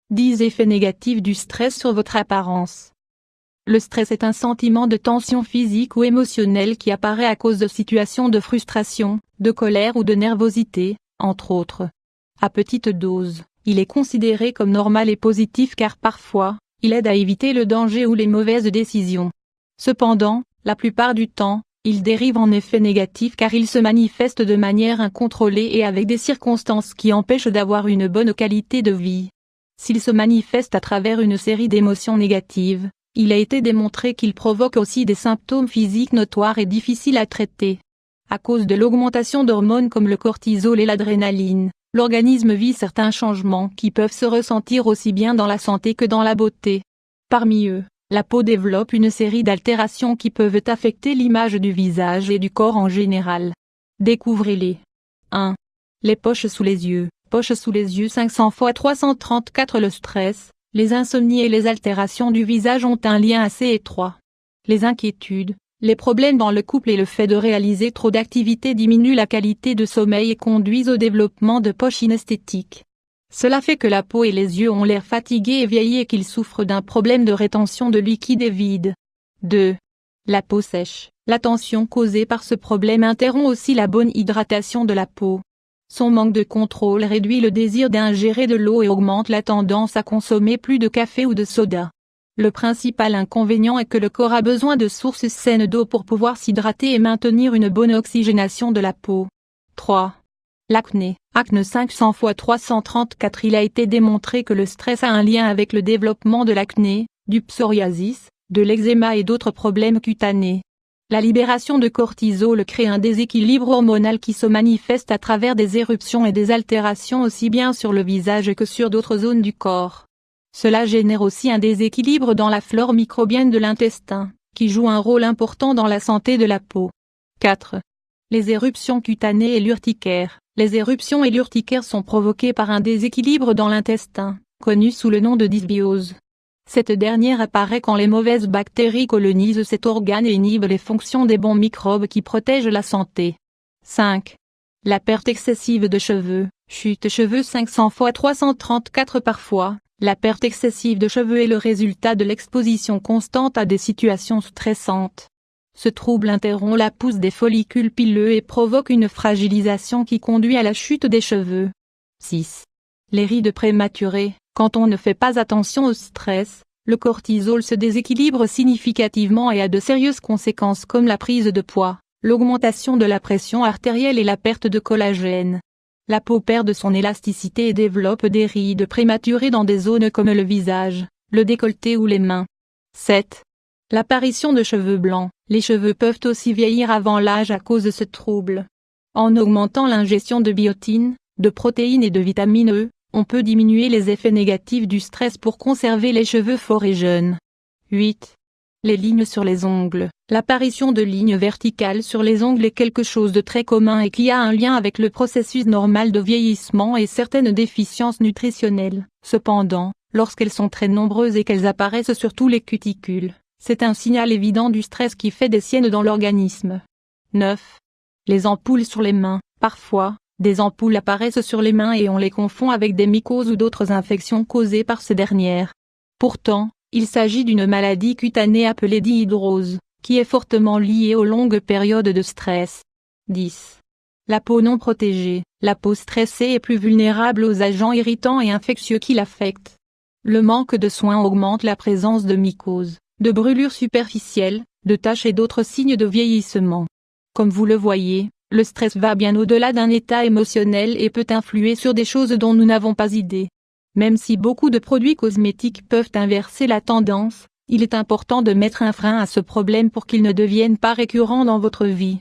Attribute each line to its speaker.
Speaker 1: 10 effets négatifs du stress sur votre apparence. Le stress est un sentiment de tension physique ou émotionnelle qui apparaît à cause de situations de frustration, de colère ou de nervosité, entre autres. À petite dose, il est considéré comme normal et positif car parfois, il aide à éviter le danger ou les mauvaises décisions. Cependant, la plupart du temps, il dérive en effet négatif car il se manifeste de manière incontrôlée et avec des circonstances qui empêchent d'avoir une bonne qualité de vie. S'il se manifeste à travers une série d'émotions négatives, il a été démontré qu'il provoque aussi des symptômes physiques notoires et difficiles à traiter. À cause de l'augmentation d'hormones comme le cortisol et l'adrénaline, l'organisme vit certains changements qui peuvent se ressentir aussi bien dans la santé que dans la beauté. Parmi eux, la peau développe une série d'altérations qui peuvent affecter l'image du visage et du corps en général. Découvrez-les. 1. Les poches sous les yeux. Poches sous les yeux 500 x 334. Le stress, les insomnies et les altérations du visage ont un lien assez étroit. Les inquiétudes, les problèmes dans le couple et le fait de réaliser trop d'activités diminuent la qualité de sommeil et conduisent au développement de poches inesthétiques. Cela fait que la peau et les yeux ont l'air fatigués et vieillis et qu'ils souffrent d'un problème de rétention de liquide et vide. 2. La peau sèche. La tension causée par ce problème interrompt aussi la bonne hydratation de la peau. Son manque de contrôle réduit le désir d'ingérer de l'eau et augmente la tendance à consommer plus de café ou de soda. Le principal inconvénient est que le corps a besoin de sources saines d'eau pour pouvoir s'hydrater et maintenir une bonne oxygénation de la peau. 3. L'acné. Acné 500 x 334. Il a été démontré que le stress a un lien avec le développement de l'acné, du psoriasis, de l'eczéma et d'autres problèmes cutanés. La libération de cortisol crée un déséquilibre hormonal qui se manifeste à travers des éruptions et des altérations aussi bien sur le visage que sur d'autres zones du corps. Cela génère aussi un déséquilibre dans la flore microbienne de l'intestin, qui joue un rôle important dans la santé de la peau. 4. Les éruptions cutanées et l'urticaire. Les éruptions et l'urticaire sont provoquées par un déséquilibre dans l'intestin, connu sous le nom de dysbiose. Cette dernière apparaît quand les mauvaises bactéries colonisent cet organe et inhibent les fonctions des bons microbes qui protègent la santé. 5. La perte excessive de cheveux. Chute cheveux 500 x 334. Parfois, la perte excessive de cheveux est le résultat de l'exposition constante à des situations stressantes. Ce trouble interrompt la pousse des follicules pileux et provoque une fragilisation qui conduit à la chute des cheveux. 6. Les rides prématurées. Quand on ne fait pas attention au stress, le cortisol se déséquilibre significativement et a de sérieuses conséquences comme la prise de poids, l'augmentation de la pression artérielle et la perte de collagène. La peau perd son élasticité et développe des rides prématurées dans des zones comme le visage, le décolleté ou les mains. 7. L'apparition de cheveux blancs. Les cheveux peuvent aussi vieillir avant l'âge à cause de ce trouble. En augmentant l'ingestion de biotine, de protéines et de vitamine E, on peut diminuer les effets négatifs du stress pour conserver les cheveux forts et jeunes. 8. Les lignes sur les ongles. L'apparition de lignes verticales sur les ongles est quelque chose de très commun et qui a un lien avec le processus normal de vieillissement et certaines déficiences nutritionnelles. Cependant, lorsqu'elles sont très nombreuses et qu'elles apparaissent sur tous les cuticules, c'est un signal évident du stress qui fait des siennes dans l'organisme. 9. Les ampoules sur les mains. Parfois, des ampoules apparaissent sur les mains et on les confond avec des mycoses ou d'autres infections causées par ces dernières. Pourtant, il s'agit d'une maladie cutanée appelée dihydrose, qui est fortement liée aux longues périodes de stress. 10. La peau non protégée. La peau stressée est plus vulnérable aux agents irritants et infectieux qui l'affectent. Le manque de soins augmente la présence de mycoses, de brûlures superficielles, de taches et d'autres signes de vieillissement. Comme vous le voyez, le stress va bien au-delà d'un état émotionnel et peut influer sur des choses dont nous n'avons pas idée. Même si beaucoup de produits cosmétiques peuvent inverser la tendance, il est important de mettre un frein à ce problème pour qu'il ne devienne pas récurrent dans votre vie.